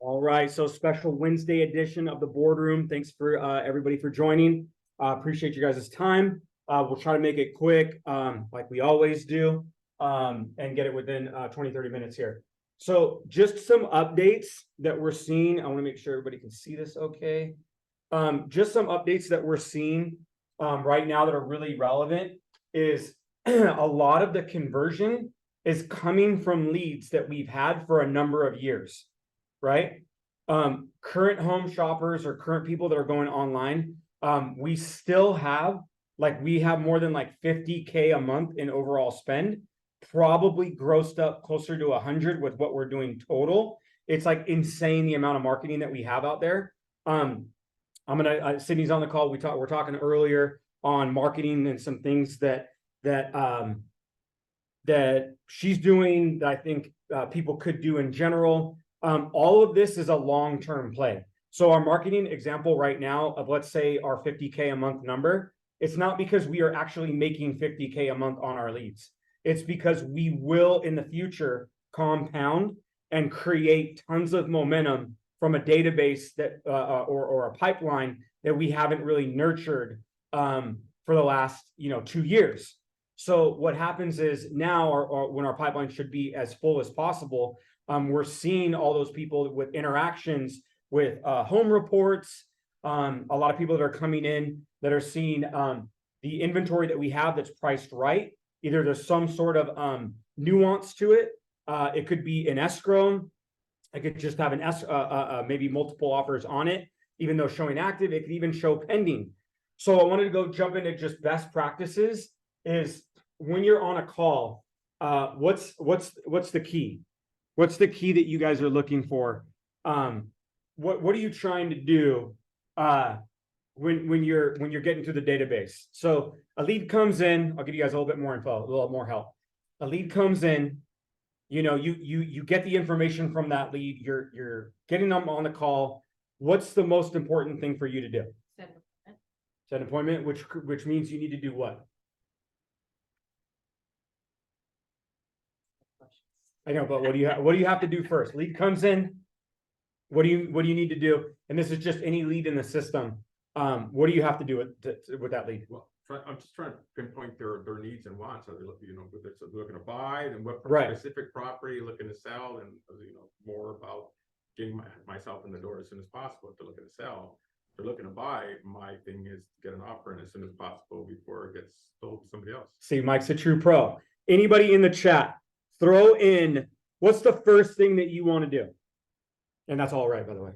All right, so special Wednesday edition of the boardroom. Thanks for everybody for joining. Appreciate you guys' time. We'll try to make it quick, like we always do, and get it within 20-30 minutes here. So just some updates that we're seeing. I want to make sure everybody can see this okay. Just some updates that we're seeing right now that are really relevant is a lot of the conversion is coming from leads that we've had for a number of years. Right? Current home shoppers or current people that are going online, we still have, we have more than like 50K a month in overall spend, probably grossed up closer to 100 with what we're doing total. It's like insane the amount of marketing that we have out there. Sydney's on the call. We're talking earlier on marketing and some things that she's doing that I think people could do in general. All of this is a long-term play. So our marketing example right now of, let's say, our 50K a month number, it's not because we are actually making 50K a month on our leads. It's because we will in the future compound and create tons of momentum from a database that or a pipeline that we haven't really nurtured for the last 2 years. So what happens is now when our pipeline should be as full as possible, we're seeing all those people with interactions with home reports, a lot of people that are coming in that are seeing the inventory that we have that's priced right. Either there's some sort of nuance to it. It could be an escrow. I could just have an maybe multiple offers on it, even though showing active. It could even show pending. So I wanted to jump into just best practices. Is when you're on a call, what's the key? What's the key that you guys are looking for? What are you trying to do when you're getting to the database? So a lead comes in. I'll give you guys a little bit more info, a little more help. A lead comes in. You get the information from that lead. You're getting them on the call. What's the most important thing for you to do? Set an appointment, which means you need to do what? I know, but what do you have to do first? Lead comes in. What do you need to do? And this is just any lead in the system. What do you have to do with that lead? Well, I'm just trying to pinpoint their needs and wants. Are they looking to buy, and what specific property looking to sell, and more about getting myself in the door as soon as possible. If they're looking to sell, if they're looking to buy, my thing is to get an offer in as soon as possible before it gets sold to somebody else. See, Mike's a true pro. Anybody in the chat, throw in what's the first thing that you want to do. And that's all right, by the way.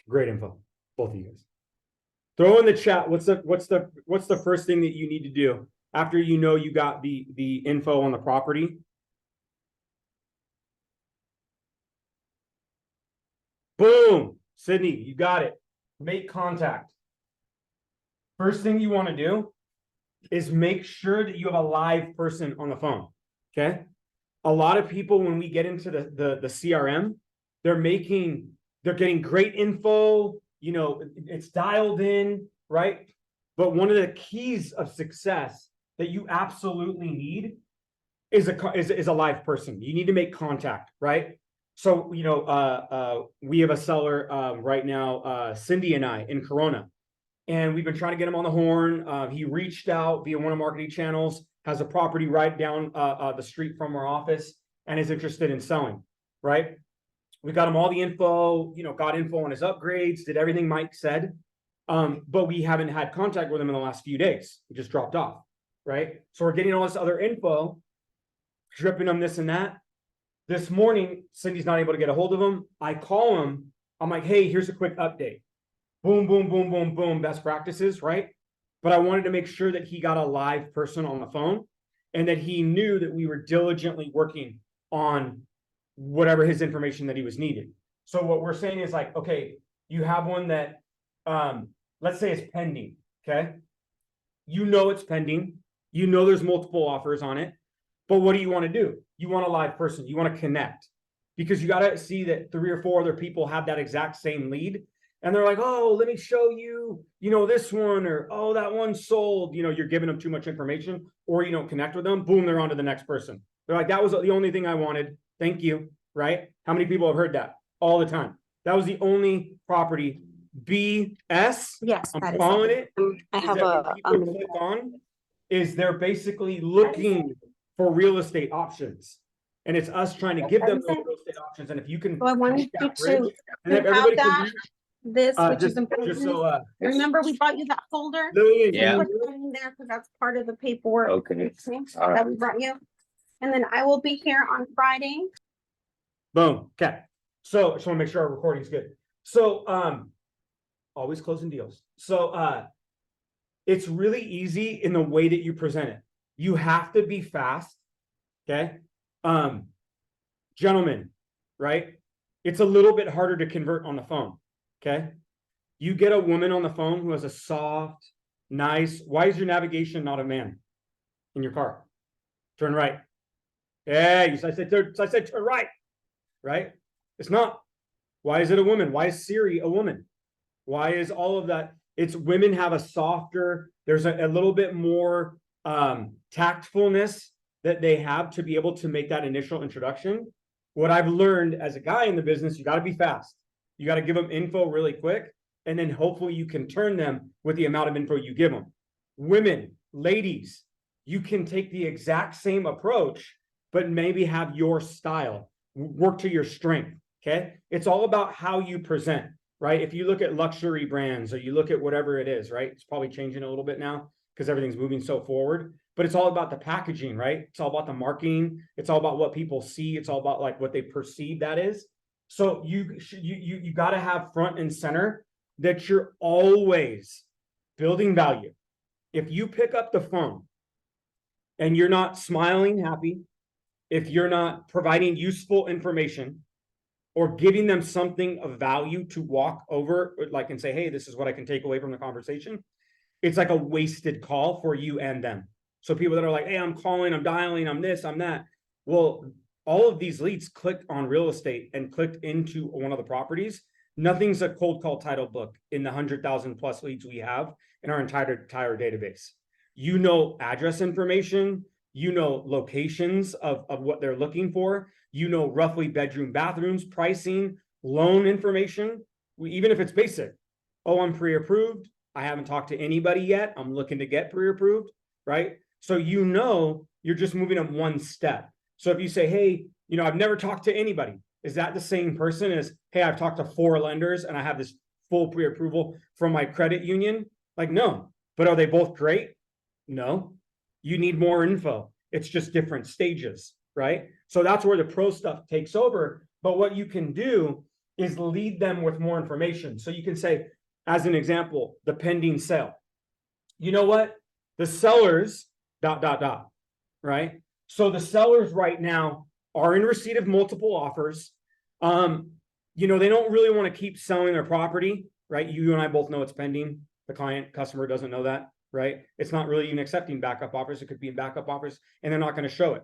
Great info, both of you guys. Throw in the chat what's the first thing that you need to do after you got the info on the property. Boom, Sydney, you got it. Make contact. First thing you want to do is make sure that you have a live person on the phone. Okay. A lot of people, when we get into the CRM, they're getting great info, it's dialed in, right? But one of the keys of success that you absolutely need is a live person. You need to make contact, right? So, we have a seller right now, Cindy and I, in Corona, and we've been trying to get him on the horn. He reached out via one of marketing channels, has a property right down the street from our office, and is interested in selling, right? We got him all the info, got info on his upgrades, did everything Mike said, but we haven't had contact with him in the last few days. He just dropped off, right? So we're getting all this other info, dripping him this and that. This morning, Cindy's not able to get a hold of him. I call him. I'm like, hey, here's a quick update. Boom, boom, boom, boom, boom, best practices, right? But I wanted to make sure that he got a live person on the phone and that he knew that we were diligently working on whatever his information that he was needing. So what we're saying is okay, you have one that, let's say it's pending, okay? It's pending. There's multiple offers on it, but what do you want to do? You want a live person. You want to connect because you got to see that 3 or 4 other people have that exact same lead. And they're like, oh, let me show you, this one, or, oh, that one sold. You're giving them too much information, or you don't connect with them. Boom, they're on to the next person. They're like, that was the only thing I wanted. Thank you, right? How many people have heard that all the time? That was the only property. BS, Yes, that I'm is calling it. I is have that when people click on is they're basically looking for real estate options. And it's us trying to give them those real estate options. And if you can So I wanted make you that bridge, to and if have everybody that, can this, which is just important. so Remember, we brought you that folder? Lillian, Yeah. Put that in there because that's part of the paperwork. Okay. All right. That we brought you. And then I will be here on Friday. boom. Okay. So I just want to make sure our recording's good. So always closing deals. So it's really easy in the way that you present it. You have to be fast. Okay. Gentlemen, right? It's a little bit harder to convert on the phone. Okay. You get a woman on the phone who has a soft, nice, why is your navigation not a man in your car? Turn right. Yeah, I said turn right. Right? It's not. Why is it a woman? Why is Siri a woman? Why is all of that? It's women have a softer, there's a little bit more tactfulness that they have to be able to make that initial introduction. What I've learned as a guy in the business, you got to be fast. You got to give them info really quick. And then hopefully you can turn them with the amount of info you give them. Women, ladies, you can take the exact same approach, but maybe have your style, work to your strength. Okay. It's all about how you present, right? If you look at luxury brands or you look at whatever it is, right? It's probably changing a little bit now because everything's moving so forward, but it's all about the packaging, right? It's all about the marketing. It's all about what people see. It's all about like what they perceive that is. So you got to have front and center that you're always building value. If you pick up the phone and you're not smiling happy, if you're not providing useful information or giving them something of value to walk over, like and say, hey, this is what I can take away from the conversation, it's like a wasted call for you and them. So people that are like, hey, I'm calling, I'm dialing, I'm this, I'm that. Well, all of these leads clicked on real estate and clicked into one of the properties. Nothing's a cold call title book in the 100,000 plus leads we have in our entire database. You know, address information, you know, locations of what they're looking for, you know, roughly bedroom, bathrooms, pricing, loan information, even if it's basic. Oh, I'm pre-approved. I haven't talked to anybody yet. I'm looking to get pre-approved, right? So, you know, you're just moving them one step. So if you say, hey, you know, I've never talked to anybody, is that the same person as, hey, I've talked to 4 lenders and I have this full pre-approval from my credit union? Like, no. But are they both great? No. You need more info. It's just different stages, right? So that's where the pro stuff takes over. But what you can do is lead them with more information. So you can say, as an example, the pending sale. You know what? The sellers, ... right? So the sellers right now are in receipt of multiple offers. You know, they don't really want to keep selling their property, right? You and I both know it's pending. The customer doesn't know that, right? It's not really even accepting backup offers. It could be in backup offers and they're not going to show it.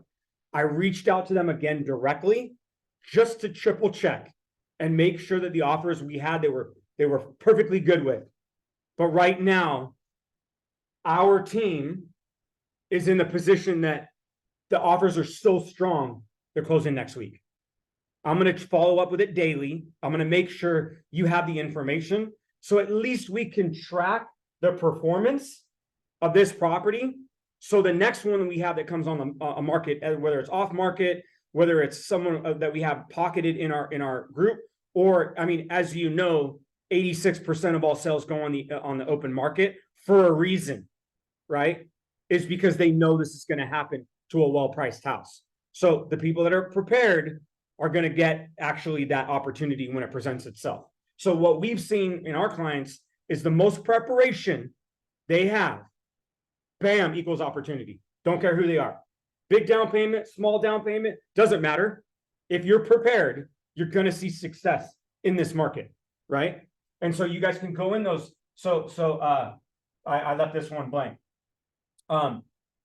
I reached out to them again directly just to triple check and make sure that the offers we had, they were perfectly good with. But right now, our team is in the position that the offers are so strong, they're closing next week. I'm going to follow up with it daily. I'm going to make sure you have the information. So at least we can track the performance of this property. So the next one we have that comes on a market, whether it's off market, whether it's someone that we have pocketed in our group, or, I mean, as you know, 86% of all sales go on the open market for a reason, right? Is because they know this is going to happen to a well-priced house. So the people that are prepared are going to get actually that opportunity when it presents itself. So what we've seen in our clients is the most preparation they have, bam, equals opportunity. Don't care who they are. Big down payment, small down payment, doesn't matter. If you're prepared, you're going to see success in this market, right? And so you guys can go in those. I left this one blank.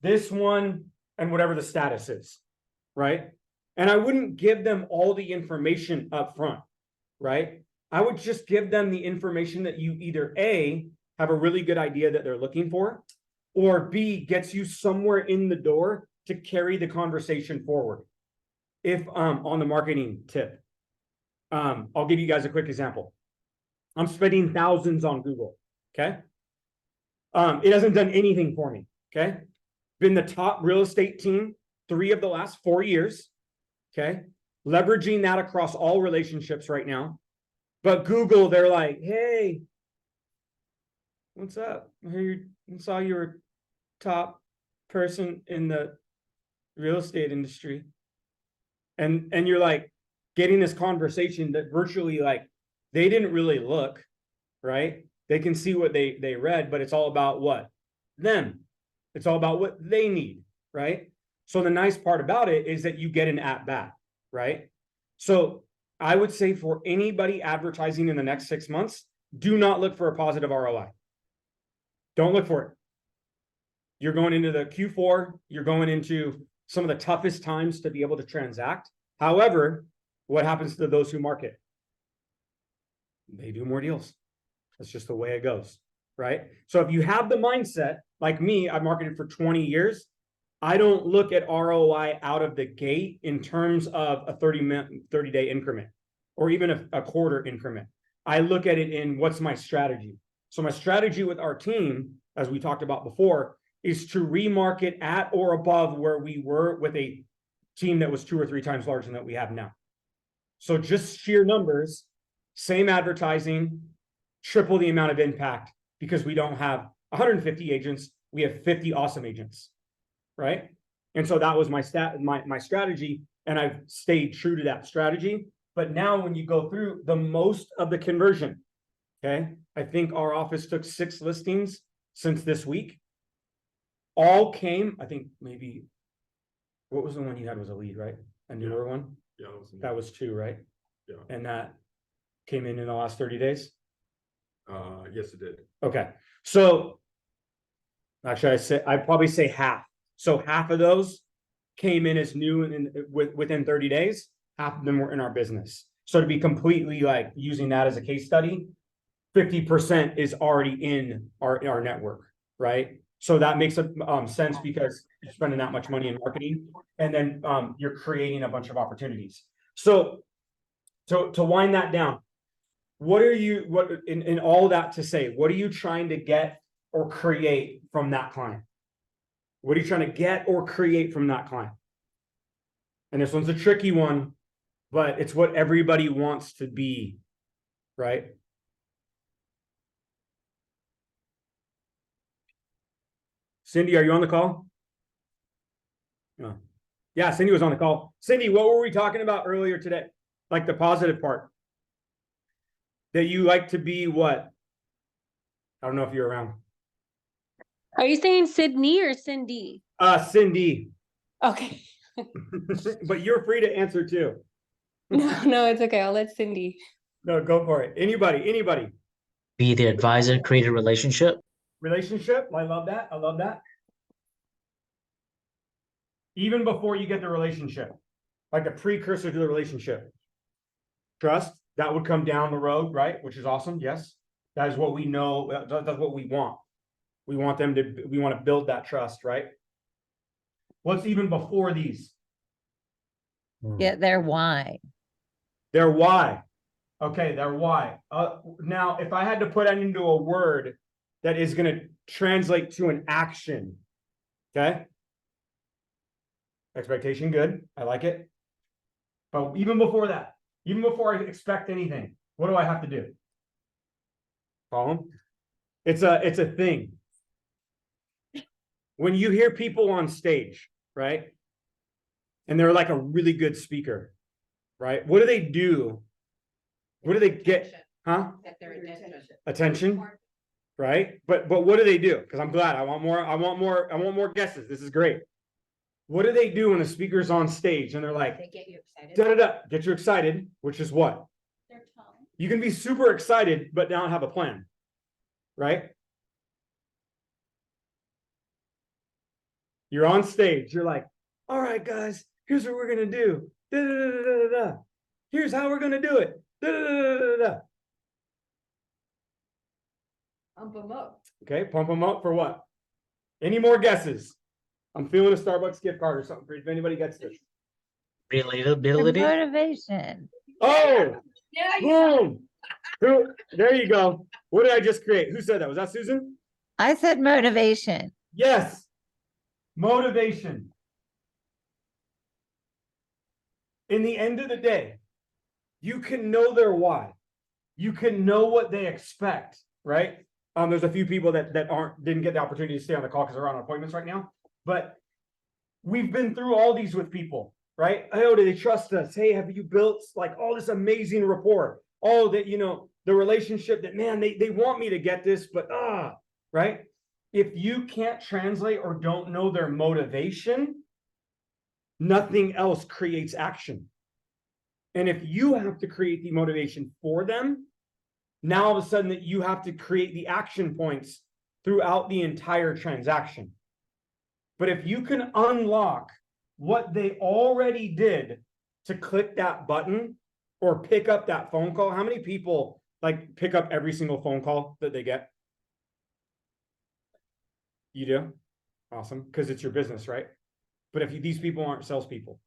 This one and whatever the status is, right? And I wouldn't give them all the information up front, right? I would just give them the information that you either A, have a really good idea that they're looking for, or B, gets you somewhere in the door to carry the conversation forward. If on the marketing tip, I'll give you guys a quick example. I'm spending thousands on Google. Okay. It hasn't done anything for me. Okay. Been the top real estate team 3 of the last 4 years. Okay. Leveraging that across all relationships right now. But Google, they're like, hey, what's up? I saw you were top person in the real estate industry. And you're like getting this conversation that virtually like they didn't really look, right? They can see what they read, but it's all about what? Them. It's all about what they need, right? So the nice part about it is that you get an at bat, right? So I would say for anybody advertising in the next 6 months, do not look for a positive ROI. Don't look for it. You're going into the Q4, you're going into some of the toughest times to be able to transact. However, what happens to those who market? They do more deals. That's just the way it goes, right? So if you have the mindset, like me, I've marketed for 20 years. I don't look at ROI out of the gate in terms of a 30-day increment or even a quarter increment. I look at it in what's my strategy. So my strategy with our team, as we talked about before, is to remarket at or above where we were with a team that was 2 or 3 times larger than that we have now. So just sheer numbers, same advertising, triple the amount of impact because we don't have 150 agents. We have 50 awesome agents, right? And so that was my strategy, and I've stayed true to that strategy. But now when you go through the most of the conversion, okay, I think our office took 6 listings since this week. All came, I think maybe, what was the one you had was a lead, right? A newer one? Yeah, that was 2, right? Yeah. And that came in the last 30 days? Yes, it did. Okay. So actually, I'd probably say half. So half of those came in as new and within 30 days, half of them were in our business. So to be completely like using that as a case study, 50% is already in our network, right? So that makes sense because you're spending that much money in marketing, and then you're creating a bunch of opportunities. So to wind that down, what in all that to say, what are you trying to get or create from that client? What are you trying to get or create from that client? And this one's a tricky one, but it's what everybody wants to be, right? Cindy, are you on the call? No. Yeah, Cindy was on the call. Cindy, what were we talking about earlier today? Like the positive part. That you like to be what? I don't know if you're around. Are you saying Sydney or Cindy? Cindy. Okay. But you're free to answer too. No, it's okay. I'll let Cindy. No, go for it. Anybody. Be the advisor, create a relationship. Relationship. I love that. I love that. Even before you get the relationship, like a precursor to the relationship. Trust, that would come down the road, right? Which is awesome. Yes. That is what we know. That's what we want. We want to build that trust, right? What's even before these? Get their why. Their why. Okay, their why. Now, if I had to put that into a word that is going to translate to an action, okay? Expectation, good. I like it. But even before that, even before I expect anything, what do I have to do? Follow? It's a thing. When you hear people on stage, right? And they're like a really good speaker, right? What do they do? What do they get? Huh? Attention, right? But what do they do? Because I'm glad. I want more guesses. This is great. What do they do when a speaker's on stage and they're like, They get you excited. da-da-da, get you excited, which is what? Their tone. You can be super excited, but not have a plan, right? You're on stage. You're like, all right, guys, here's what we're going to do. Da-da-da-da-da-da. Here's how we're going to do it. Da-da-da-da-da-da. Pump them up. Okay, pump them up for what? Any more guesses? I'm feeling a Starbucks gift card or something if anybody gets this. Relatability. Motivation. Oh, Yeah, Boom. There you go. What did I just create? Who said that? Was that Susan? I said motivation. Yes. Motivation. In the end of the day, you can know their why. You can know what they expect, right? There's a few people that didn't get the opportunity to stay on the call because they're on appointments right now. But we've been through all these with people, right? Oh, do they trust us? Hey, have you built like all this amazing rapport? Oh, that the relationship that, man, they want me to get this, but right? If you can't translate or don't know their motivation, nothing else creates action. And if you have to create the motivation for them, now all of a sudden that you have to create the action points throughout the entire transaction. But if you can unlock what they already did to click that button or pick up that phone call, how many people like pick up every single phone call that they get? You do? Awesome. Because it's your business, right? But if these people aren't salespeople,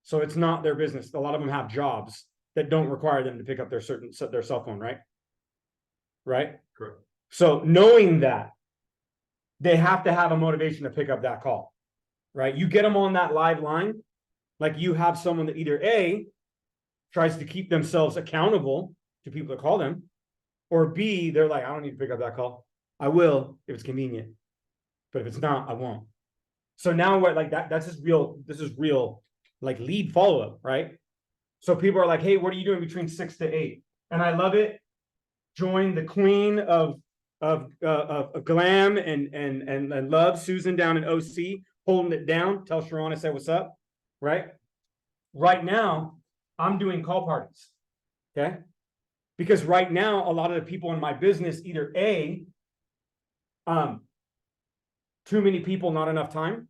so it's not their business. A lot of them have jobs that don't require them to pick up their cell phone, right? Right? Correct. So knowing that, they have to have a motivation to pick up that call, right? You get them on that live line, like you have someone that either A, tries to keep themselves accountable to people that call them, or B, they're like, I don't need to pick up that call. I will if it's convenient, but if it's not, I won't. So now what, like that's just real, this is real, like lead follow-up, right? So people are like, hey, what are you doing between 6 to 8? And I love it. Join the queen of glam and love, Susan down in OC, holding it down. Tell Sharon I said what's up, right? Right now, I'm doing call parties, okay? Because right now, a lot of the people in my business, either A, too many people, not enough time,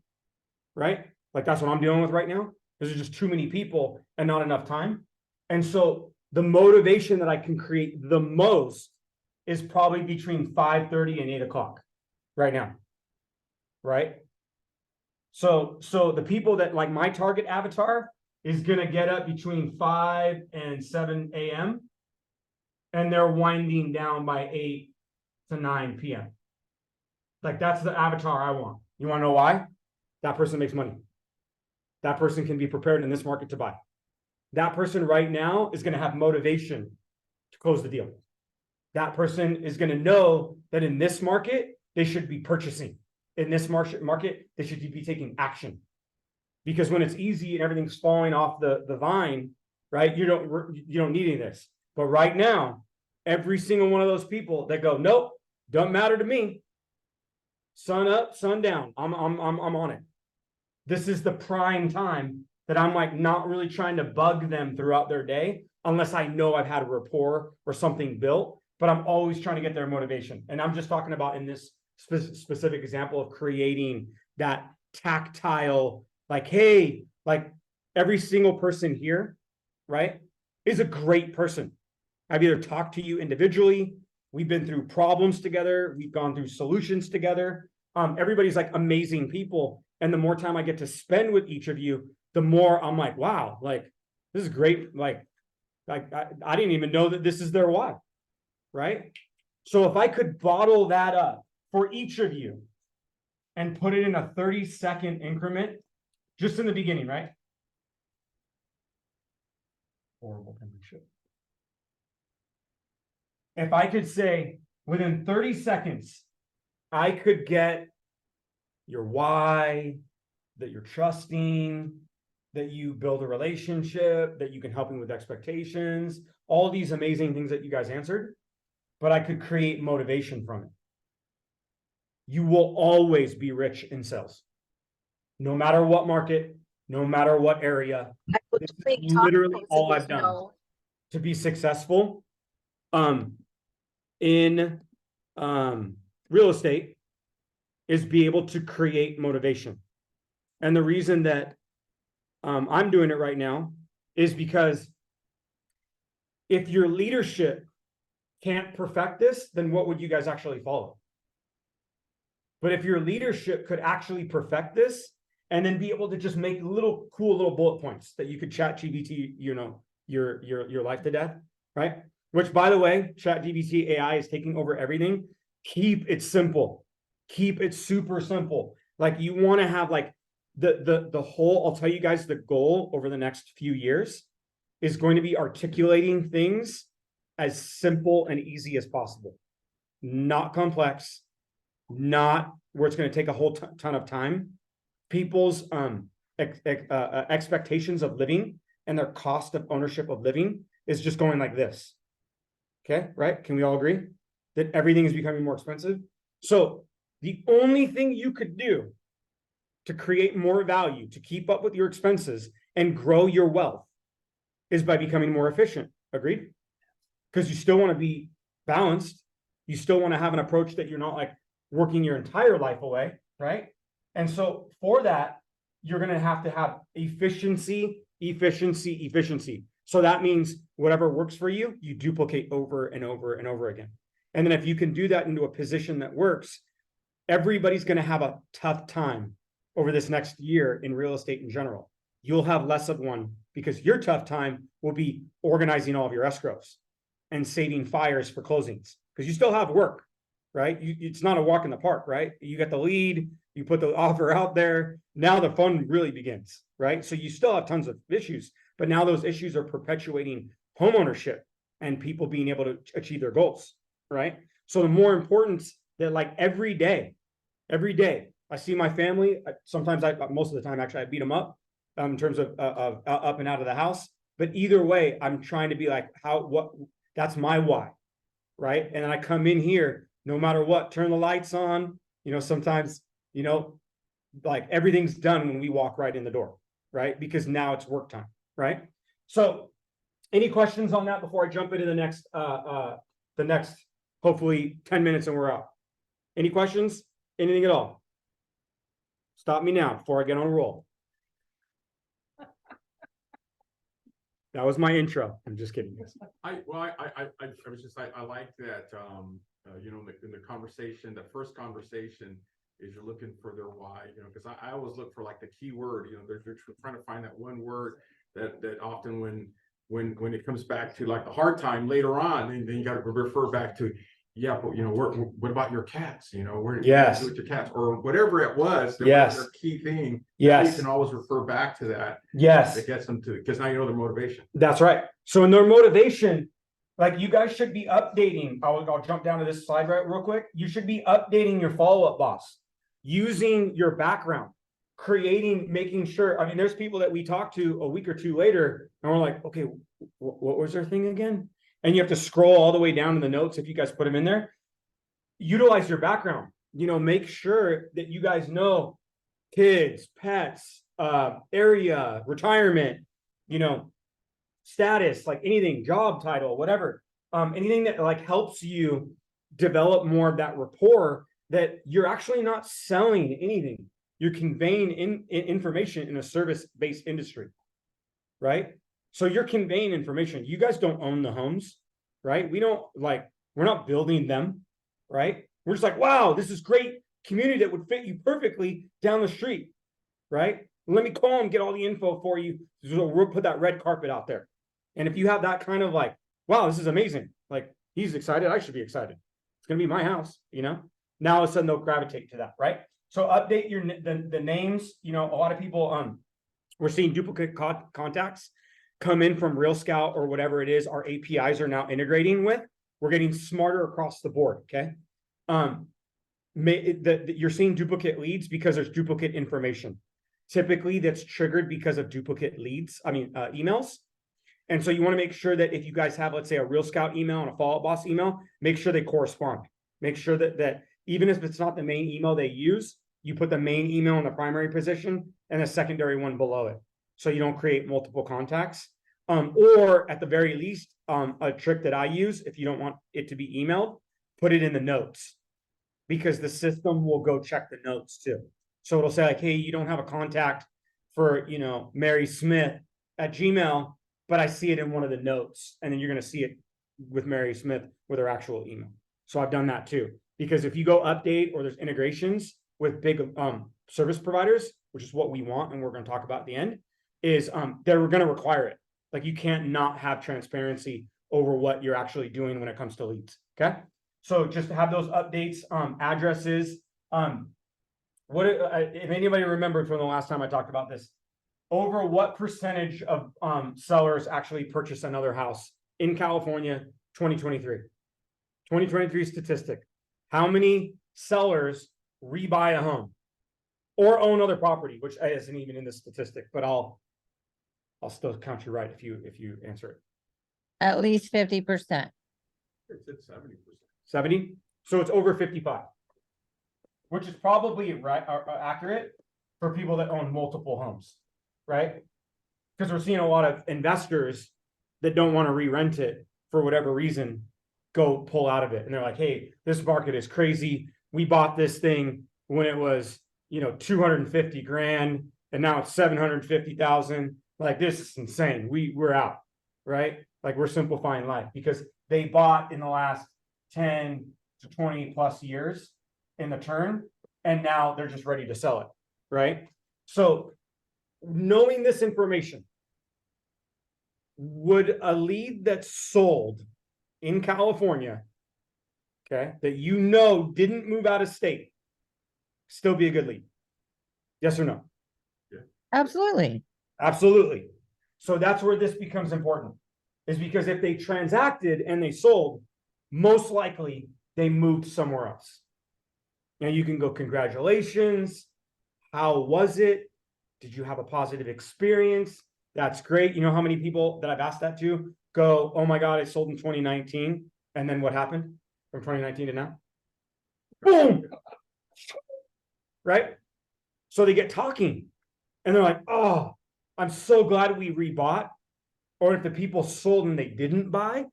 right? Like that's what I'm dealing with right now. There's just too many people and not enough time. And so the motivation that I can create the most is probably between 5:30 and 8 o'clock right now, right? So the people that like my target avatar is going to get up between 5 and 7 a.m. and they're winding down by 8 to 9 p.m. Like that's the avatar I want. You want to know why? That person makes money. That person can be prepared in this market to buy. That person right now is going to have motivation to close the deal. That person is going to know that in this market, they should be purchasing. In this market, they should be taking action. Because when it's easy and everything's falling off the vine, right? You don't need any of this. But right now, every single one of those people that go, nope, don't matter to me. Sun up, sun down. I'm on it. This is the prime time that I'm like not really trying to bug them throughout their day unless I know I've had a rapport or something built, but I'm always trying to get their motivation. And I'm just talking about in this specific example of creating that tactile, like, hey, like every single person here, right, is a great person. I've either talked to you individually, we've been through problems together, we've gone through solutions together. Everybody's like amazing people. And the more time I get to spend with each of you, the more I'm like, wow, like this is great. Like I didn't even know that this is their why, right? So if I could bottle that up for each of you and put it in a 30-second increment, just in the beginning, right? Horrible penmanship. If I could say within 30 seconds, I could get your why, that you're trusting, that you build a relationship, that you can help me with expectations, all these amazing things that you guys answered, but I could create motivation from it. You will always be rich in sales. No matter what market, no matter what area. This is literally all I've done to be successful in real estate is be able to create motivation. And the reason that I'm doing it right now is because if your leadership can't perfect this, then what would you guys actually follow? But if your leadership could actually perfect this and then be able to just make cool little bullet points that you could chat GPT, your life to death, right? Which, by the way, ChatGPT AI is taking over everything. Keep it simple. Keep it super simple. Like you want to have like the whole, I'll tell you guys the goal over the next few years is going to be articulating things as simple and easy as possible. Not complex, not where it's going to take a whole ton of time. People's expectations of living and their cost of ownership of living is just going like this. Okay, right? Can we all agree that everything is becoming more expensive? So the only thing you could do to create more value, to keep up with your expenses and grow your wealth is by becoming more efficient. Agreed? Because you still want to be balanced. You still want to have an approach that you're not like working your entire life away, right? And so for that, you're going to have efficiency. So that means whatever works for you, you duplicate over and over and over again. And then if you can do that into a position that works, everybody's going to have a tough time over this next year in real estate in general. You'll have less of one because your tough time will be organizing all of your escrows and saving fires for closings because you still have work, right? It's not a walk in the park, right? You get the lead, you put the offer out there. Now the fun really begins, right? So you still have tons of issues, but now those issues are perpetuating homeownership and people being able to achieve their goals, right? So the more importance that like every day, I see my family. Sometimes most of the time, actually, I beat them up in terms of up and out of the house. But either way, I'm trying to be like, that's my why, right? And then I come in here, no matter what, turn the lights on. Sometimes, like everything's done when we walk right in the door, right? Because now it's work time, right? So, any questions on that before I jump into the next, hopefully 10 minutes and we're out? Any questions? Anything at all? Stop me now before I get on a roll. That was my intro. I'm just kidding. I like that, in the conversation, the first conversation is you're looking for their why, because I always look for like the key word, they're trying to find that one word that often when it comes back to like the hard time later on, then you got to refer back to, yeah, but what about your cats? What do you do with your cats or whatever it was? Yes, their key thing. Yes, you can always refer back to that. Yes, it gets them to because now you know their motivation. That's right. So in their motivation, like you guys should be updating. I'll jump down to this slide real quick. You should be updating your follow-up boss using your background, making sure. I mean, there's people that we talk to a week or two later, and we're like, okay, what was their thing again? And you have to scroll all the way down to the notes if you guys put them in there. Utilize your background. Make sure that you guys know kids, pets, area, retirement, status, like anything, job title, whatever. Anything that like helps you develop more of that rapport that you're actually not selling anything. You're conveying information in a service-based industry, right? So you're conveying information. You guys don't own the homes, right? We're not building them, right? We're just like, wow, this is great community that would fit you perfectly down the street, right? Let me call and get all the info for you. So we'll put that red carpet out there. And if you have that kind of like, wow, this is amazing. Like he's excited. I should be excited. It's going to be my house, Now all of a sudden they'll gravitate to that, right? So update the names. A lot of people, we're seeing duplicate contacts come in from Real Scout or whatever it is our APIs are now integrating with. We're getting smarter across the board, okay? You're seeing duplicate leads because there's duplicate information. Typically, that's triggered because of duplicate emails. And so you want to make sure that if you guys have, let's say, a Real Scout email and a Follow-Up Boss email, make sure they correspond. Make sure that even if it's not the main email they use, you put the main email in the primary position and a secondary one below it. So you don't create multiple contacts. Or at the very least, a trick that I use, if you don't want it to be emailed, put it in the notes because the system will go check the notes too. So it'll say like, hey, you don't have a contact for, Mary Smith at Gmail, but I see it in one of the notes. And then you're going to see it with Mary Smith with her actual email. So I've done that too, because if you go update or there's integrations with big service providers, which is what we want, and we're going to talk about at the end, is they're going to require it. Like you can't not have transparency over what you're actually doing when it comes to leads. Okay. So just have those updates, addresses. If anybody remembered from the last time I talked about this, over what percentage of sellers actually purchase another house in California 2023? 2023 statistic. How many sellers rebuy a home or own other property, which isn't even in the statistic, but I'll still count you right if you answer it. At least 50%. It's at 70%. 70? So it's over 55, which is probably right accurate for people that own multiple homes, right? Because we're seeing a lot of investors that don't want to re-rent it for whatever reason, go pull out of it. And they're like, hey, this market is crazy. We bought this thing when it was, 250 grand and now it's 750,000. Like, this is insane. We're out, right? Like, we're simplifying life because they bought in the last 10 to 20 plus years in the turn, and now they're just ready to sell it, right? So knowing this information, would a lead that's sold in California, okay, that didn't move out of state, still be a good lead? Yes or no? Absolutely. Absolutely. So that's where this becomes important, is because if they transacted and they sold, most likely they moved somewhere else. Now you can go, congratulations. How was it? Did you have a positive experience? That's great. You know how many people that I've asked that to go, oh my God, I sold in 2019. And then what happened from 2019 to now? Boom. Right? So they get talking and they're like, oh, I'm so glad we rebought. Or if the people sold and they didn't buy,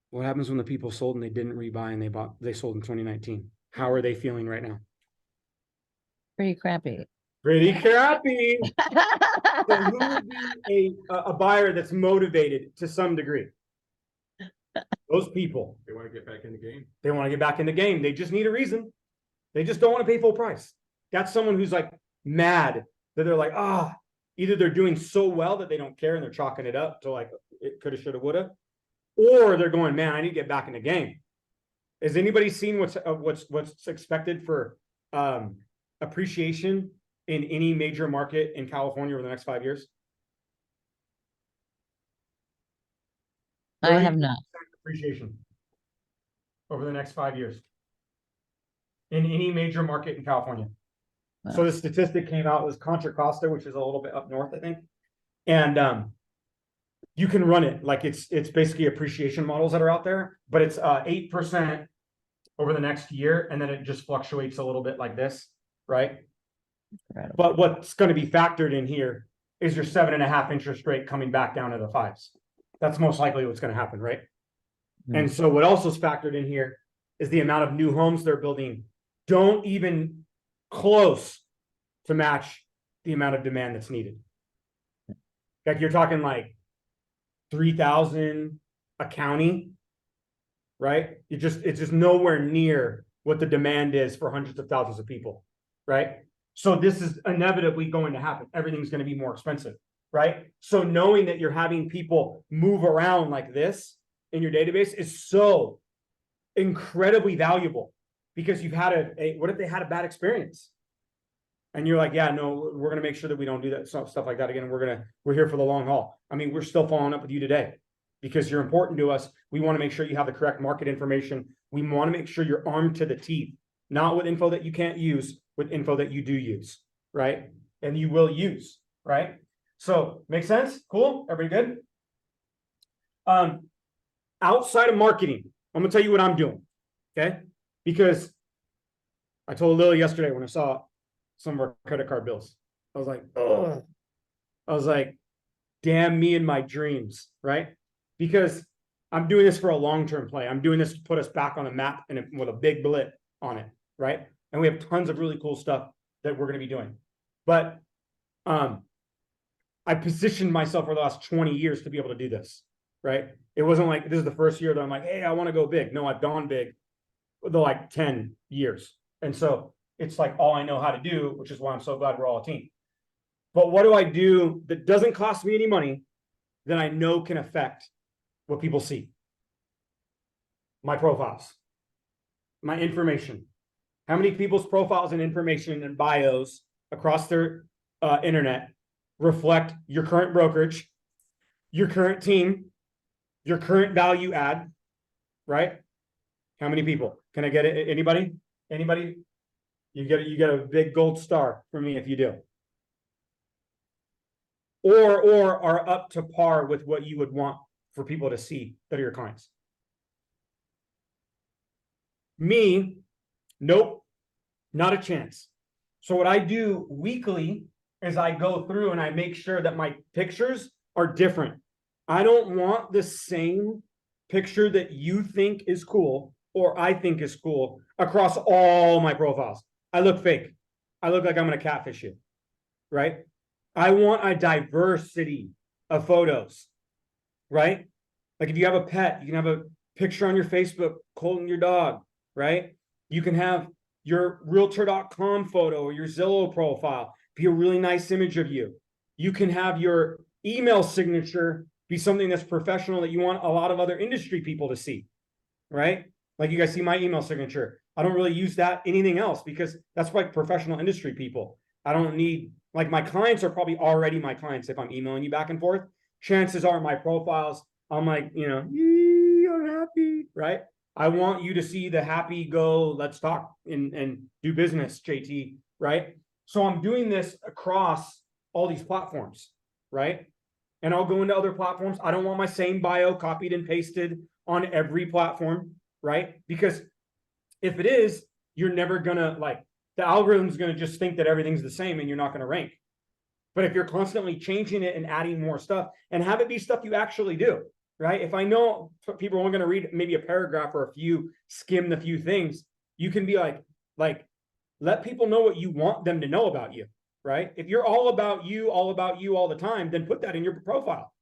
what happens when the people sold and they didn't rebuy and they sold in 2019? How are they feeling right now? Pretty crappy. Pretty crappy. So who would be a buyer that's motivated to some degree? Those people. They want to get back in the game. They want to get back in the game. They just need a reason. They just don't want to pay full price. That's someone who's like mad that they're like, either they're doing so well that they don't care and they're chalking it up to like it coulda, shoulda, woulda, or they're going, man, I need to get back in the game. Has anybody seen what's expected for appreciation in any major market in California over the next 5 years? I have not. Appreciation over the next 5 years in any major market in California. Wow. So the statistic came out, it was Contra Costa, which is a little bit up north, I think. And you can run it like it's basically appreciation models that are out there, but it's 8% over the next year, and then it just fluctuates a little bit like this, right? Incredible. But what's going to be factored in here is your 7.5 interest rate coming back down to the 5s. That's most likely what's going to happen, right? Mhm. And so what also is factored in here is the amount of new homes they're building don't even close to match the amount of demand that's needed. Like you're talking like 3,000 a county, right? It's just nowhere near what the demand is for hundreds of thousands of people, right? So this is inevitably going to happen. Everything's going to be more expensive, right? So knowing that you're having people move around like this in your database is so incredibly valuable, because you've had what if they had a bad experience? And you're like, yeah, no, we're going to make sure that we don't do that stuff like that again. We're here for the long haul. I mean, we're still following up with you today because you're important to us. We want to make sure you have the correct market information. We want to make sure you're armed to the teeth, not with info that you can't use, with info that you do use, right? And you will use, right? So make sense? Cool. Everybody good? Outside of marketing, I'm gonna tell you what I'm doing. Okay. Because I told Lily yesterday when I saw some of our credit card bills, I was like, oh, I was like, damn me and my dreams, right? Because I'm doing this for a long-term play. I'm doing this to put us back on the map and with a big blip on it, right? And we have tons of really cool stuff that we're going to be doing. But I positioned myself for the last 20 years to be able to do this, right? It wasn't like this is the first year that I'm like, hey, I want to go big. No, I've gone big for the like 10 years. And so it's like all I know how to do, which is why I'm so glad we're all a team. But what do I do that doesn't cost me any money that I know can affect what people see? My profiles, my information. How many people's profiles and information and bios across their internet reflect your current brokerage, your current team, your current value add, right? How many people? Can I get it? Anybody? Anybody? You get a big gold star from me if you do. Or are up to par with what you would want for people to see that are your clients. Me, nope, not a chance. So what I do weekly is I go through and I make sure that my pictures are different. I don't want the same picture that you think is cool or I think is cool across all my profiles. I look fake. I look like I'm gonna catfish you, right? I want a diversity of photos, right? Like if you have a pet, you can have a picture on your Facebook holding your dog, right? You can have your realtor.com photo or your Zillow profile be a really nice image of you. You can have your email signature be something that's professional that you want a lot of other industry people to see, right? Like you guys see my email signature. I don't really use that anything else because that's like professional industry people. I don't need, like my clients are probably already my clients if I'm emailing you back and forth. Chances are my profiles, I'm like, you know, you're happy, right? I want you to see the happy go, let's talk and do business, JT, right? So I'm doing this across all these platforms, right? And I'll go into other platforms. I don't want my same bio copied and pasted on every platform, right? Because if it is, you're never gonna like, the algorithm's gonna just think that everything's the same and you're not gonna rank. But if you're constantly changing it and adding more stuff and have it be stuff you actually do, right? If I know people are only gonna read maybe a paragraph or a few, skim the few things, you can be like, let people know what you want them to know about you, right? If you're all about you all the time, then put that in your profile.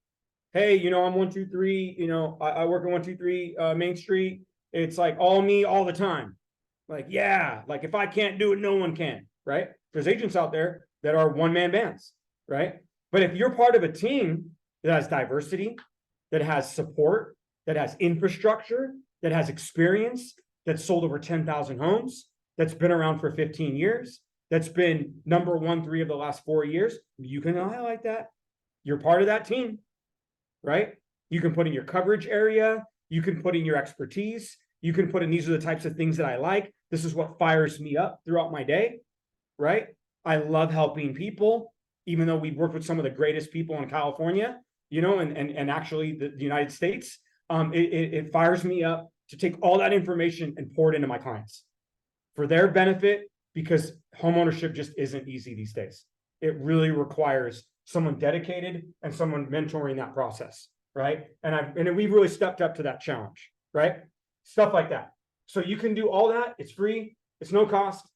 Hey, you know, I'm 123, you know, I work at 123 Main Street. It's like all me all the time. Like, yeah, like if I can't do it, no one can, right? There's agents out there that are one-man bands, right? But if you're part of a team that has diversity, that has support, that has infrastructure, that has experience, that's sold over 10,000 homes, that's been around for 15 years, that's been number 1, 3 of the last 4 years, you can highlight that. You're part of that team, right? You can put in your coverage area, you can put in your expertise, you can put in these are the types of things that I like. This is what fires me up throughout my day, right? I love helping people, even though we've worked with some of the greatest people in California, you know, and actually the United States. It fires me up to take all that information and pour it into my clients for their benefit, because homeownership just isn't easy these days. It really requires someone dedicated and someone mentoring that process, right? And we've really stepped up to that challenge, right? Stuff like that. So you can do all that. It's free. It's no cost.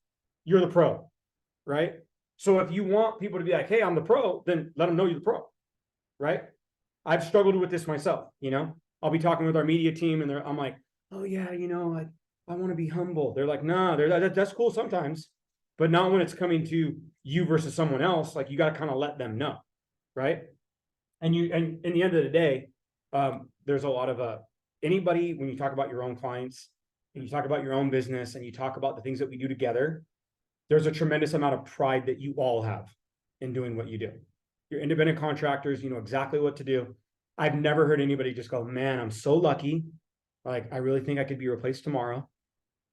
You're the pro, right? So if you want people to be like, hey, I'm the pro, then let them know you're the pro, right? I've struggled with this myself, you know? I'll be talking with our media team and I'm like, oh yeah, you know, I want to be humble. They're like, nah, that's cool sometimes, but not when it's coming to you versus someone else. Like you got to kind of let them know, right? And in the end of the day, there's a lot of anybody, when you talk about your own clients and you talk about your own business and you talk about the things that we do together, there's a tremendous amount of pride that you all have in doing what you do. You're independent contractors, you know exactly what to do. I've never heard anybody just go, man, I'm so lucky. Like, I really think I could be replaced tomorrow.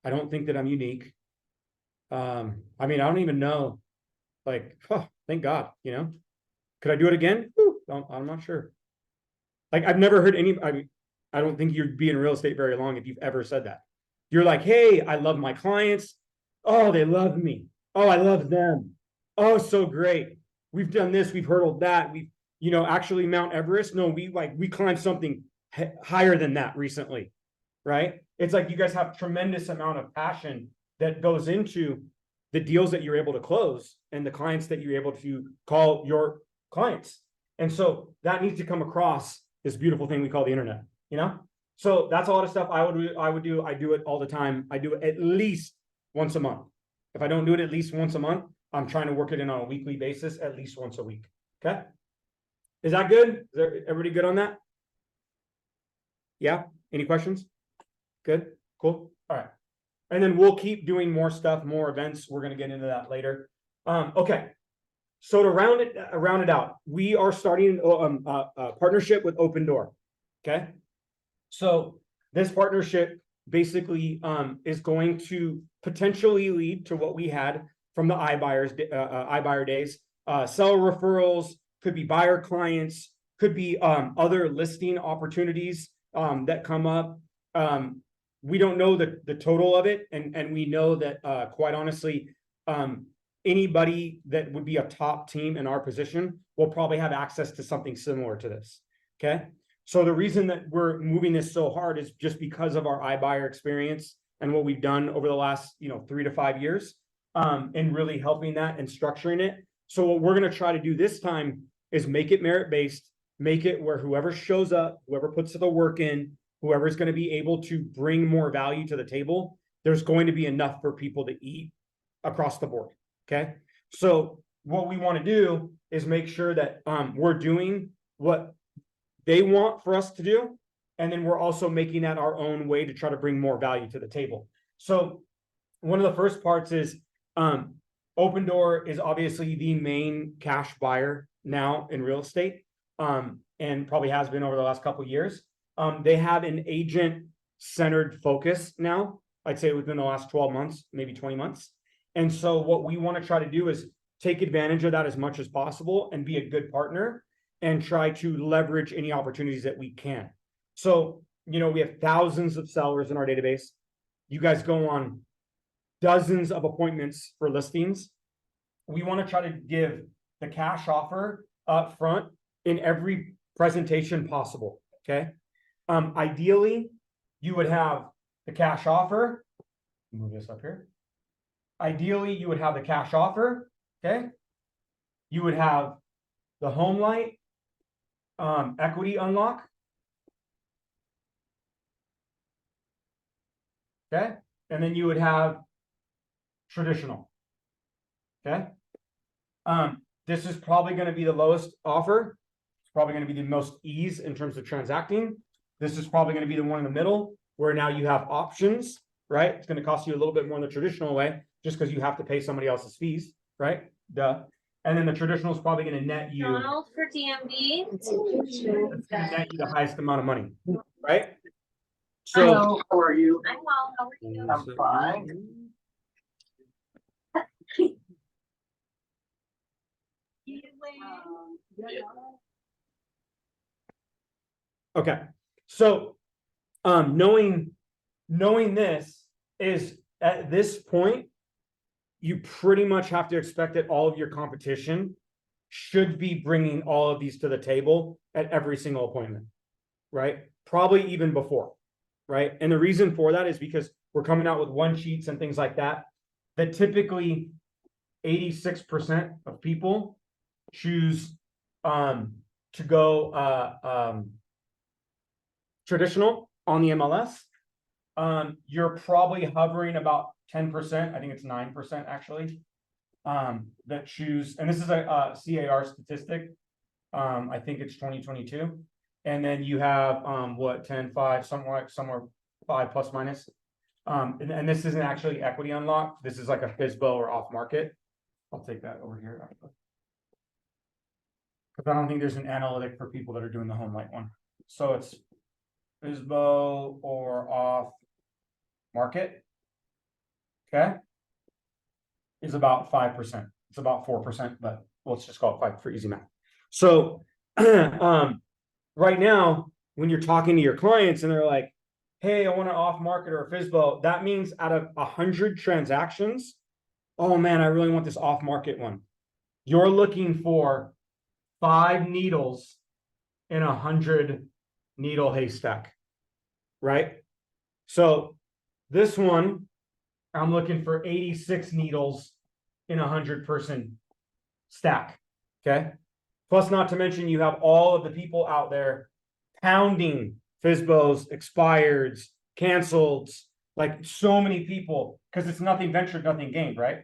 I don't think that I'm unique. I mean, I don't even know, like, oh, thank God, you know, could I do it again? Whew, I'm not sure. Like, I've never heard I don't think you'd be in real estate very long if you've ever said that. You're like, hey, I love my clients. Oh, they love me. Oh, I love them. Oh, so great. We've done this. We've hurdled that. We've, you know, actually Mount Everest. No, we climbed something higher than that recently, right? It's like you guys have tremendous amount of passion that goes into the deals that you're able to close and the clients that you're able to call your clients. And so that needs to come across this beautiful thing we call the internet, you know? So that's a lot of stuff I would do. I do it all the time. I do it at least once a month. If I don't do it at least once a month, I'm trying to work it in on a weekly basis, at least once a week. Okay. Is that good? Is everybody good on that? Yeah. Any questions? Good. Cool. All right. And then we'll keep doing more stuff, more events. We're going to get into that later. Okay. So to round it out, we are starting a partnership with Open Door. Okay. So this partnership basically is going to potentially lead to what we had from the iBuyer days. Seller referrals, could be buyer clients, could be other listing opportunities that come up. We don't know the total of it, and we know that quite honestly, anybody that would be a top team in our position will probably have access to something similar to this. Okay. So the reason that we're moving this so hard is just because of our iBuyer experience and what we've done over the last, 3 to 5 years, and really helping that and structuring it. So what we're going to try to do this time is make it merit-based, make it where whoever shows up, whoever puts the work in, whoever's going to be able to bring more value to the table, there's going to be enough for people to eat across the board. Okay. So what we want to do is make sure that we're doing what they want for us to do. And then we're also making that our own way to try to bring more value to the table. So one of the first parts is Open Door is obviously the main cash buyer now in real estate, and probably has been over the last couple of years. They have an agent-centered focus now, I'd say within the last 12 months, maybe 20 months. And so what we want to try to do is take advantage of that as much as possible and be a good partner and try to leverage any opportunities that we can. So, we have thousands of sellers in our database. You guys go on dozens of appointments for listings. We want to try to give the cash offer up front in every presentation possible. Okay. Ideally, you would have the cash offer. Move this up here. Ideally, you would have the cash offer. Okay. You would have the home light equity unlock. Okay. And then you would have traditional. Okay. This is probably going to be the lowest offer. It's probably going to be the most ease in terms of transacting. This is probably going to be the one in the middle where now you have options, right? It's going to cost you a little bit more in the traditional way just because you have to pay somebody else's fees, right? Duh. And then the traditional is probably going to net you. Donald for DMV. It's going to net you the highest amount of money, right? So, how are you? I'm well. How are you? I'm fine. okay. So, knowing this is at this point, you pretty much have to expect that all of your competition should be bringing all of these to the table at every single appointment, right? Probably even before, right? And the reason for that is because we're coming out with one sheets and things like that, that typically 86% of people choose to go traditional on the MLS. You're probably hovering about 10%. I think it's 9% actually, that choose, and this is a CAR statistic. I think it's 2022. And then you have, 10, 5, somewhere 5 plus minus. And this isn't actually equity unlock. This is like a FSBO or off market. I'll take that over here. Because I don't think there's an analytic for people that are doing the home light one. So it's FSBO or off market. Okay. Is about 5%. It's about 4%, but let's just call it 5 for easy math. So right now, when you're talking to your clients and they're like, hey, I want an off market or a FSBO, that means out of 100 transactions, oh man, I really want this off market one. You're looking for 5 needles in 100 needle haystack, right? So this one, I'm looking for 86 needles in 100 person stack. Okay. Plus, not to mention, you have all of the people out there pounding FSBOs, expireds, canceled, like so many people, because it's nothing ventured, nothing gained, right?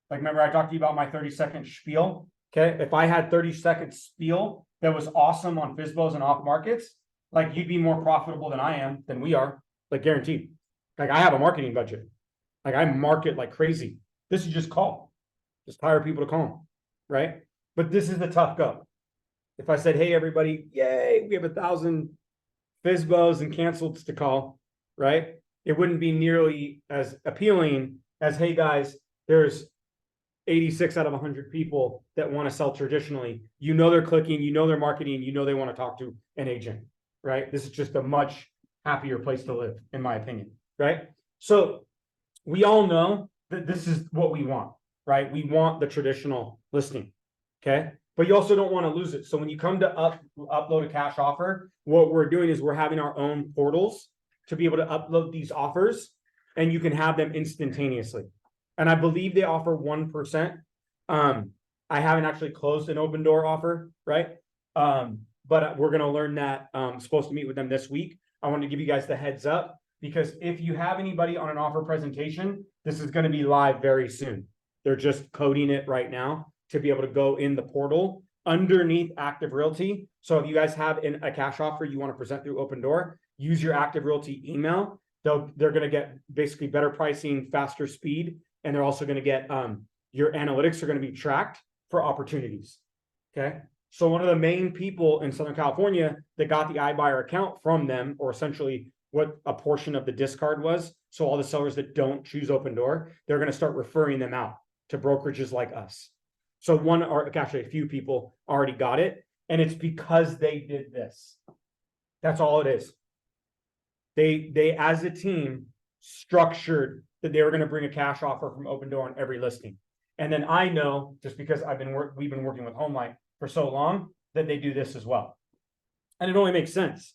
Like, remember I talked to you about my 30-second spiel? Okay, if I had 30-second spiel that was awesome on FSBOs and off markets, like you'd be more profitable than I am, than we are, like guaranteed. Like I have a marketing budget. Like I market like crazy. This is just call. Just hire people to call them, right? But this is the tough go. If I said, hey, everybody, yay, we have 1,000 FSBOs and canceleds to call, right? It wouldn't be nearly as appealing as, hey, guys, there's 86 out of 100 people that want to sell traditionally. You know they're clicking, you know they're marketing, you know they want to talk to an agent, right? This is just a much happier place to live, in my opinion, right? So we all know that this is what we want, right? We want the traditional listing, okay? But you also don't want to lose it. So when you come to upload a cash offer, what we're doing is we're having our own portals to be able to upload these offers, and you can have them instantaneously. And I believe they offer 1%. I haven't actually closed an open door offer, right? But we're going to learn that. I'm supposed to meet with them this week. I want to give you guys the heads up, because if you have anybody on an offer presentation, this is going to be live very soon. They're just coding it right now to be able to go in the portal underneath Active Realty. So if you guys have a cash offer you want to present through Open Door, use your Active Realty email. They're going to get basically better pricing, faster speed, and they're also going to get your analytics are going to be tracked for opportunities. Okay. So one of the main people in Southern California that got the iBuyer account from them, or essentially what a portion of the discard was. So all the sellers that don't choose Open Door, they're going to start referring them out to brokerages like us. So one, or actually a few people already got it, and it's because they did this. That's all it is. They as a team structured that they were going to bring a cash offer from Open Door on every listing. And then I know, just because we've been working with HomeLight for so long, that they do this as well. And it only makes sense.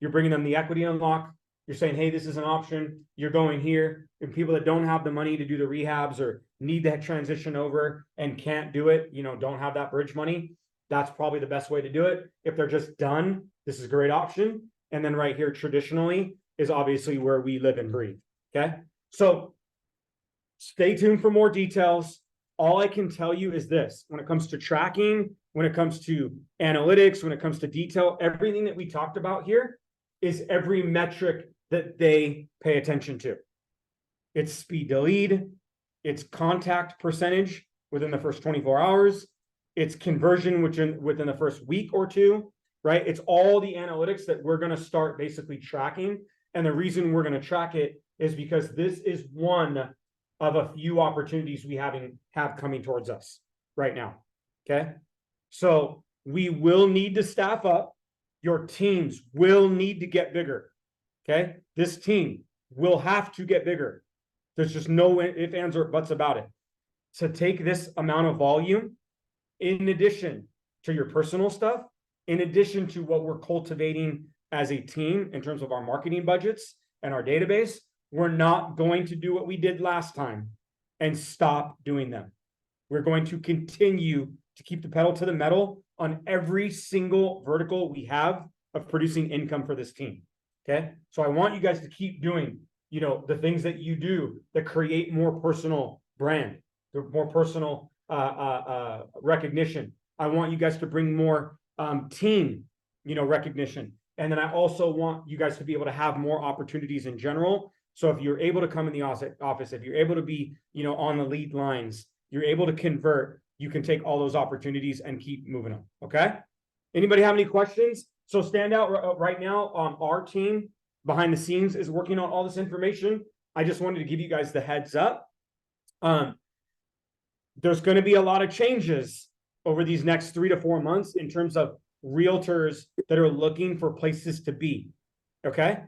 You're bringing them the equity unlock. You're saying, hey, this is an option. You're going here. And people that don't have the money to do the rehabs or need that transition over and can't do it, don't have that bridge money, that's probably the best way to do it. If they're just done, this is a great option. And then right here, traditionally, is obviously where we live and breathe. Okay. So stay tuned for more details. All I can tell you is this: when it comes to tracking, when it comes to analytics, when it comes to detail, everything that we talked about here is every metric that they pay attention to. It's speed to lead, it's contact percentage within the first 24 hours, it's conversion within the first week or two, right? It's all the analytics that we're going to start basically tracking. And the reason we're going to track it is because this is one of a few opportunities we have coming towards us right now. Okay. So we will need to staff up. Your teams will need to get bigger. Okay. This team will have to get bigger. There's just no ifs, ands, or buts about it. To take this amount of volume, in addition to your personal stuff, in addition to what we're cultivating as a team in terms of our marketing budgets and our database, we're not going to do what we did last time and stop doing them. We're going to continue to keep the pedal to the metal on every single vertical we have of producing income for this team. Okay. So I want you guys to keep doing, the things that you do that create more personal brand, the more personal recognition. I want you guys to bring more team, recognition. And then I also want you guys to be able to have more opportunities in general. So if you're able to come in the office, if you're able to be, on the lead lines, you're able to convert, you can take all those opportunities and keep moving them. Okay. Anybody have any questions? So stand out right now. Our team behind the scenes is working on all this information. I just wanted to give you guys the heads up. There's going to be a lot of changes over these next 3 to 4 months in terms of realtors that are looking for places to be. Okay.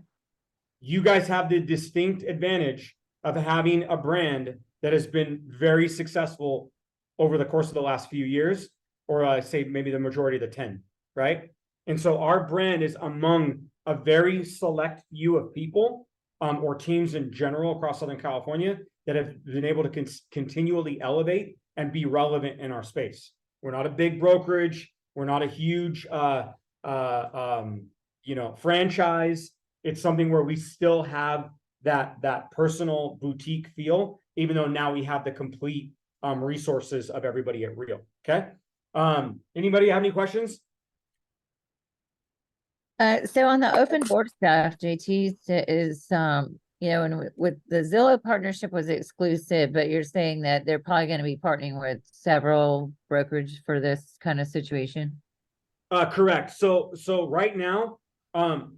You guys have the distinct advantage of having a brand that has been very successful over the course of the last few years, or I say maybe the majority of the 10, right? And so our brand is among a very select few of people or teams in general across Southern California that have been able to continually elevate and be relevant in our space. We're not a big brokerage. We're not a huge, franchise. It's something where we still have that personal boutique feel, even though now we have the complete resources of everybody at Real. Okay. Anybody have any questions? So on the open board stuff, JT is, you know, and with the Zillow partnership was exclusive, but you're saying that they're probably going to be partnering with several brokerage for this kind of situation. Correct. So right now,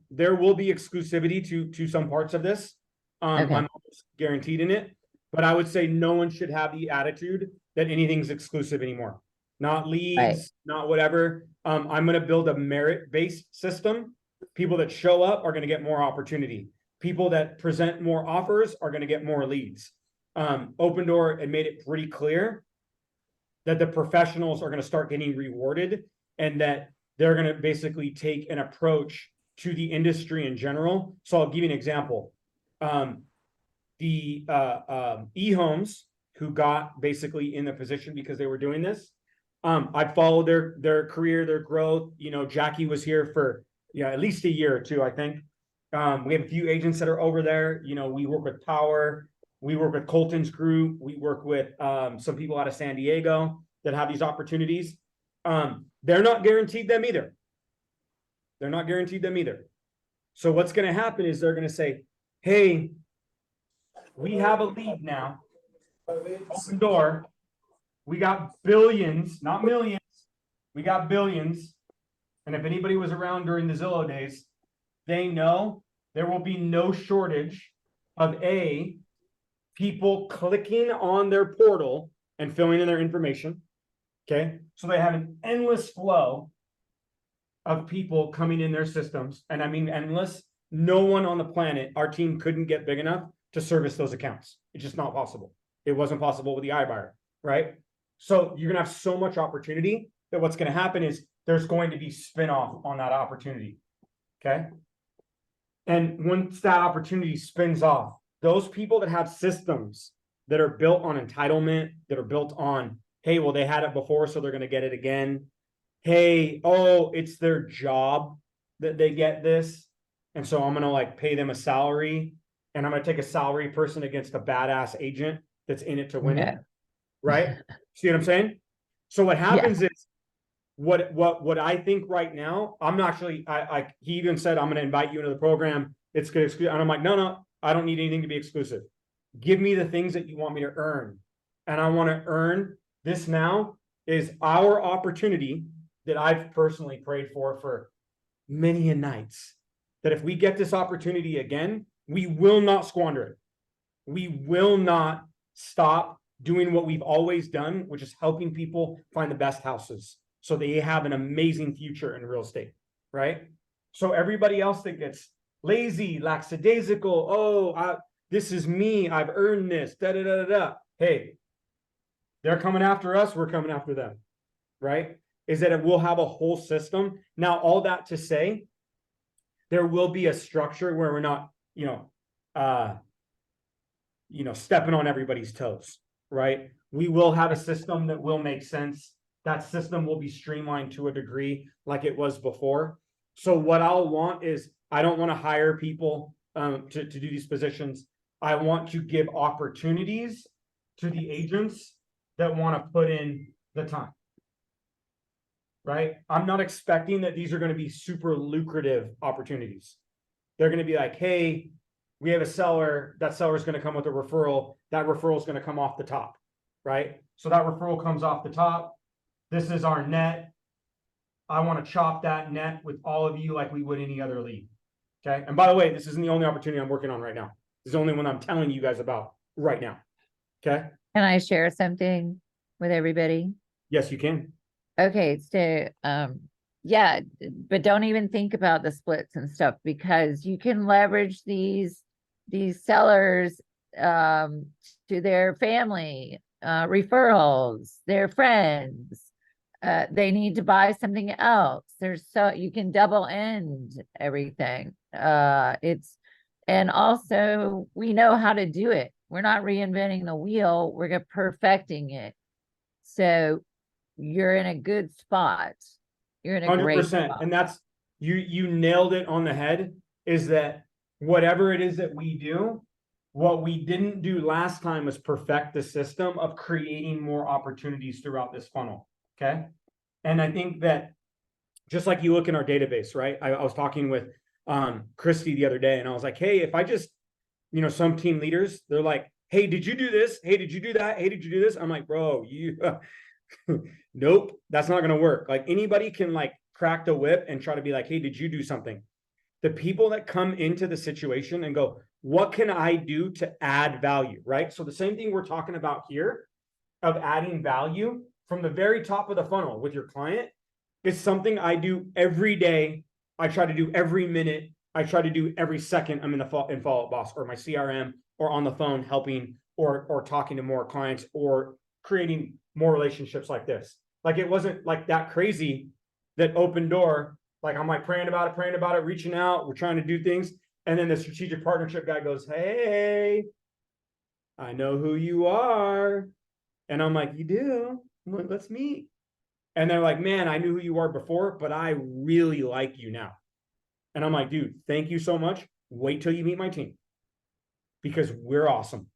there will be exclusivity to some parts of this. Okay. I'm almost guaranteed in it, but I would say no one should have the attitude that anything's exclusive anymore. Not leads, Right. not whatever. I'm going to build a merit-based system. People that show up are going to get more opportunity. People that present more offers are going to get more leads. Open Door had made it pretty clear that the professionals are going to start getting rewarded, and that they're going to basically take an approach to the industry in general. So I'll give you an example. The eHomes who got basically in the position because they were doing this. I followed their career, their growth. You know, Jackie was here for at least a year or two, I think. We have a few agents that are over there. You know, we work with Power, we work with Colton's group, we work with some people out of San Diego that have these opportunities. They're not guaranteed them either. They're not guaranteed them either. So what's going to happen is they're going to say, hey, we have a lead now. Open Door. We got billions, not millions. We got billions. And if anybody was around during the Zillow days, they know there will be no shortage of people clicking on their portal and filling in their information. Okay. So they have an endless flow of people coming in their systems. And I mean, endless. No one on the planet, our team couldn't get big enough to service those accounts. It's just not possible. It wasn't possible with the iBuyer, right? So you're going to have so much opportunity that what's going to happen is there's going to be spin-off on that opportunity. Okay. And once that opportunity spins off, those people that have systems that are built on entitlement, that are built on, hey, well, they had it before, so they're going to get it again. Hey, oh, it's their job that they get this. And so I'm going to like pay them a salary, and I'm going to take a salary person against a badass agent that's in it to win it. Right? See what I'm saying? So what happens is what I think right now, I'm actually, he even said, I'm going to invite you into the program. It's good. And I'm like, no, I don't need anything to be exclusive. Give me the things that you want me to earn. And I want to earn this now is our opportunity that I've personally prayed for many a nights, that if we get this opportunity again, we will not squander it. We will not stop doing what we've always done, which is helping people find the best houses so they have an amazing future in real estate, right? So everybody else that gets lazy, lackadaisical, this is me, I've earned this, Hey, they're coming after us, we're coming after them, right? Is that it will have a whole system. Now, all that to say, there will be a structure where we're not, stepping on everybody's toes, right? We will have a system that will make sense. That system will be streamlined to a degree like it was before. So what I'll want is, I don't want to hire people to do these positions. I want to give opportunities to the agents that want to put in the time. Right? I'm not expecting that these are going to be super lucrative opportunities. They're going to be like, hey, we have a seller. That seller is going to come with a referral. That referral is going to come off the top. Right? So that referral comes off the top. This is our net. I want to chop that net with all of you like we would any other lead. Okay. And by the way, this isn't the only opportunity I'm working on right now. This is the only one I'm telling you guys about right now. Okay. Can I share something with everybody? Yes, you can. Okay, so yeah, but don't even think about the splits and stuff, because you can leverage these sellers to their family, referrals, their friends. They need to buy something else. You can double end everything. And also we know how to do it. We're not reinventing the wheel, we're perfecting it. So you're in a good spot. You're in a 100%, great spot. And that's, you nailed it on the head, is that whatever it is that we do, What we didn't do last time was perfect the system of creating more opportunities throughout this funnel. Okay. And I think that just like you look in our database, right? I was talking with Christy the other day, and I was like, hey, if I just, some team leaders, they're like, hey, did you do this? Hey, did you do that? Hey, did you do this? I'm like, bro, you nope, that's not gonna work. Like anybody can like crack the whip and try to be like, hey, did you do something? The people that come into the situation and go, what can I do to add value, right? So the same thing we're talking about here of adding value from the very top of the funnel with your client is something I do every day. I try to do every minute. I try to do every second I'm in Follow Up Boss or my CRM or on the phone helping or talking to more clients or creating more relationships like this. Like it wasn't like that crazy that open door. Like I'm like praying about it, reaching out. We're trying to do things. And then the strategic partnership guy goes, hey, I know who you are. And I'm like, you do? I'm like, let's meet. And they're like, man, I knew who you are before, but I really like you now. And I'm like, dude, thank you so much. Wait till you meet my team because we're awesome.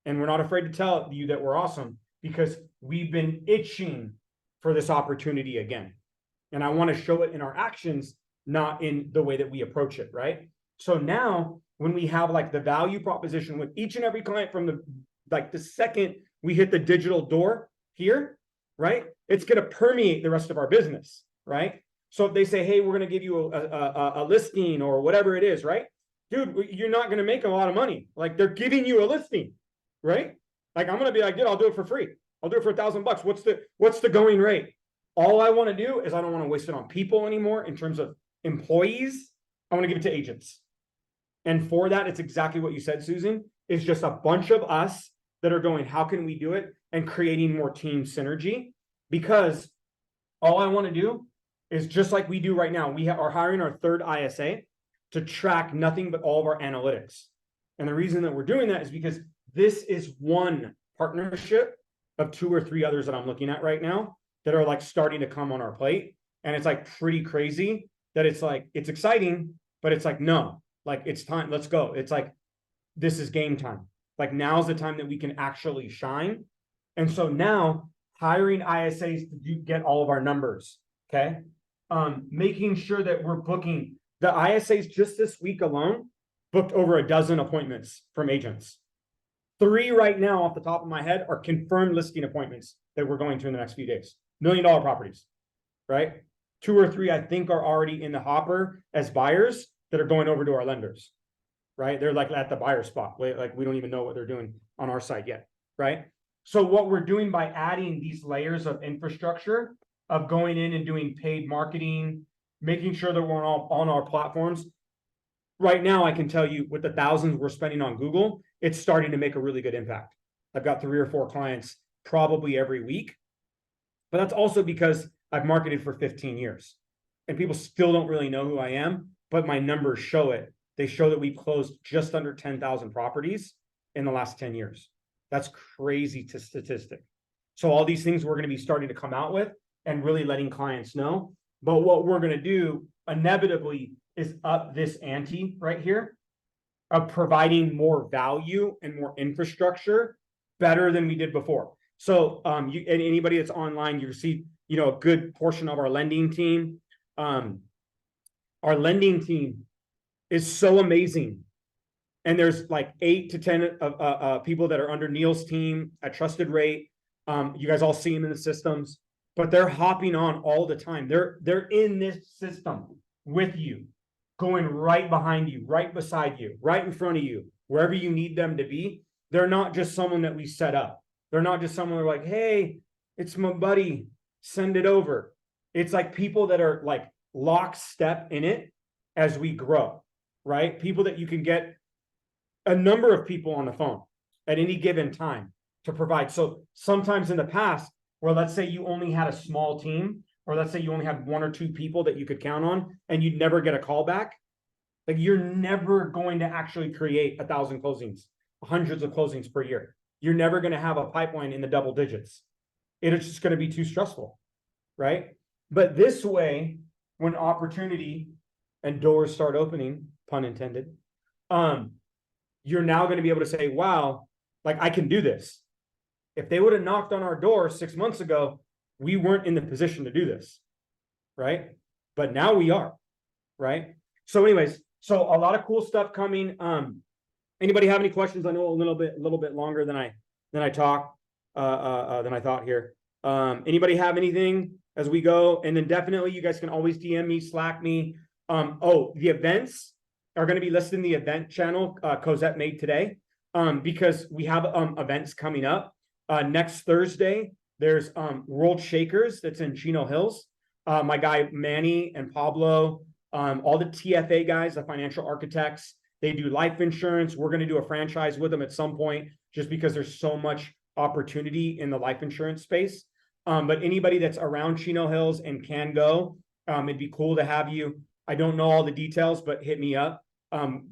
And we're not afraid to tell you that we're awesome because we've been itching for this opportunity again. And I want to show it in our actions, not in the way that we approach it, right? So now when we have like the value proposition with each and every client from the second we hit the digital door here, right? It's going to permeate the rest of our business, right? So if they say, hey, we're going to give you a listing or whatever it is, right? Dude, you're not going to make a lot of money. Like they're giving you a listing, right? Like I'm going to be like, dude, I'll do it for free. I'll do it for $1,000. What's the going rate? All I want to do is I don't want to waste it on people anymore in terms of employees. I want to give it to agents. And for that, it's exactly what you said, Susan. It's just a bunch of us that are going, how can we do it? And creating more team synergy. Because all I want to do is just like we do right now. We are hiring our third ISA to track nothing but all of our analytics. And the reason that we're doing that is because this is one partnership of 2 or 3 others that I'm looking at right now that are like starting to come on our plate. And it's like pretty crazy that it's like, it's exciting, but it's like, no, like it's time, let's go. It's like, this is game time. Like now's the time that we can actually shine. And so now hiring ISAs to get all of our numbers, okay? Making sure that we're booking the ISAs just this week alone, booked over a dozen appointments from agents. 3 right now off the top of my head are confirmed listing appointments that we're going to in the next few days. $1 million properties, right? 2 or 3, I think, are already in the hopper as buyers that are going over to our lenders, right? They're like at the buyer spot. Like we don't even know what they're doing on our side yet, right? So what we're doing by adding these layers of infrastructure of going in and doing paid marketing, making sure that we're on our platforms. Right now, I can tell you with the thousands we're spending on Google, it's starting to make a really good impact. I've got 3 or 4 clients probably every week, but that's also because I've marketed for 15 years and people still don't really know who I am, but my numbers show it. They show that we've closed just under 10,000 properties in the last 10 years. That's crazy to statistic. So all these things we're going to be starting to come out with and really letting clients know. But what we're going to do inevitably is up this ante right here of providing more value and more infrastructure better than we did before. So and anybody that's online, you see, a good portion of our lending team. Our lending team is so amazing. And there's like 8 to 10 people that are under Neil's team at Trusted Rate. You guys all see them in the systems, but they're hopping on all the time. They're in this system with you, going right behind you, right beside you, right in front of you, wherever you need them to be. They're not just someone that we set up. They're not just someone who's like, hey, it's my buddy, send it over. It's like people that are like lockstep in it as we grow, right? People that you can get a number of people on the phone at any given time to provide. So sometimes in the past, where let's say you only had a small team, or let's say you only had 1 or 2 people that you could count on and you'd never get a call back, like you're never going to actually create 1,000 closings, hundreds of closings per year. You're never going to have a pipeline in the double digits. It's just going to be too stressful, right? But this way, when opportunity and doors start opening, pun intended, you're now going to be able to say, wow, like I can do this. If they would have knocked on our door 6 months ago, we weren't in the position to do this. Right. But now we are. Right. So anyways, so a lot of cool stuff coming. Anybody have any questions? I know a little bit longer than I talk, than I thought here. Anybody have anything as we go? And then definitely you guys can always DM me, Slack me. Oh, the events are going to be listed in the event channel Cosette made today, because we have events coming up. Next Thursday, there's World Shakers that's in Chino Hills. My guy Manny and Pablo, all the TFA guys, the financial architects, they do life insurance. We're going to do a franchise with them at some point, just because there's so much opportunity in the life insurance space. But anybody that's around Chino Hills and can go, it'd be cool to have you. I don't know all the details, but hit me up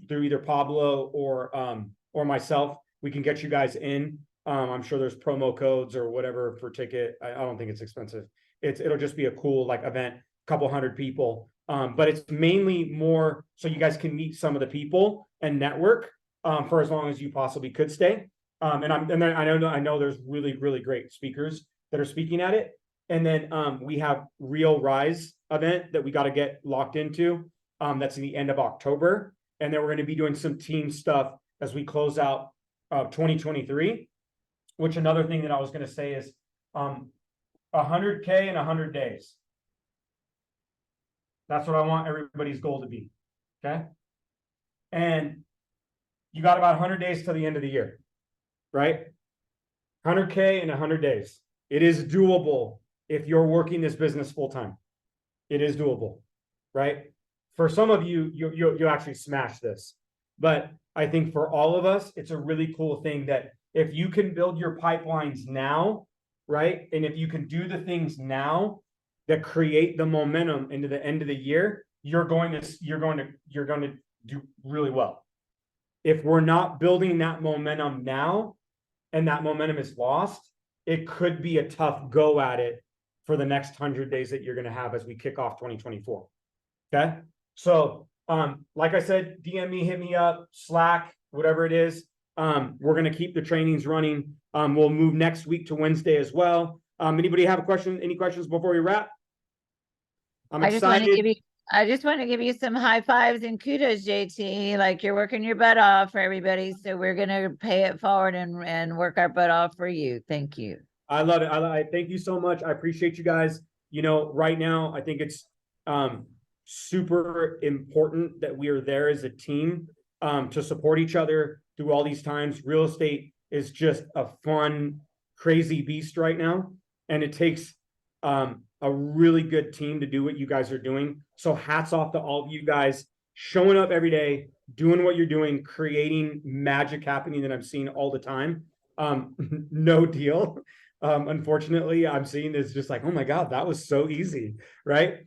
through either Pablo or myself. We can get you guys in. I'm sure there's promo codes or whatever for ticket. I don't think it's expensive. It'll just be a cool like event, couple hundred people. But it's mainly more so you guys can meet some of the people and network for as long as you possibly could stay. And I know there's really, really great speakers that are speaking at it. And then we have Real Rise event that we got to get locked into. That's in the end of October. And then we're going to be doing some team stuff as we close out 2023, which another thing that I was going to say is 100K in 100 days. That's what I want everybody's goal to be. Okay. And you got about 100 days till the end of the year, right? 100K in 100 days. It is doable if you're working this business full time. It is doable, right? For some of you, you actually smash this. But I think for all of us, it's a really cool thing that if you can build your pipelines now, right? And if you can do the things now that create the momentum into the end of the year, you're going to do really well. If we're not building that momentum now and that momentum is lost, it could be a tough go at it for the next 100 days that you're going to have as we kick off 2024. Okay. So, like I said, DM me, hit me up, Slack, whatever it is. We're going to keep the trainings running. We'll move next week to Wednesday as well. Anybody have a question? Any questions before we wrap? I'm excited. I just want to give you some high fives and kudos, JT. Like you're working your butt off for everybody. So we're going to pay it forward and work our butt off for you. Thank you. I love it. I thank you so much. I appreciate you guys. You know, right now, I think it's super important that we are there as a team to support each other through all these times. Real estate is just a fun, crazy beast right now. And it takes a really good team to do what you guys are doing. So hats off to all of you guys showing up every day, doing what you're doing, creating magic happening that I'm seeing all the time. No deal. Unfortunately, I'm seeing is just like, oh my God, that was so easy, right?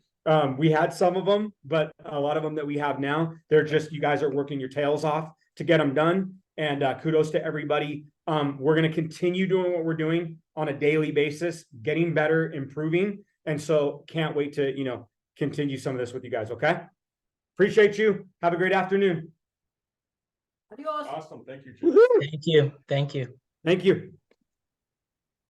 We had some of them, but a lot of them that we have now, they're just, you guys are working your tails off to get them done. And kudos to everybody. We're going to continue doing what we're doing on a daily basis, getting better, improving. And so can't wait to, you know, continue some of this with you guys. Okay. Appreciate you. Have a great afternoon. Adios. Awesome. Thank you, Jim. Woo-hoo. Thank you. Thank you. Thank you.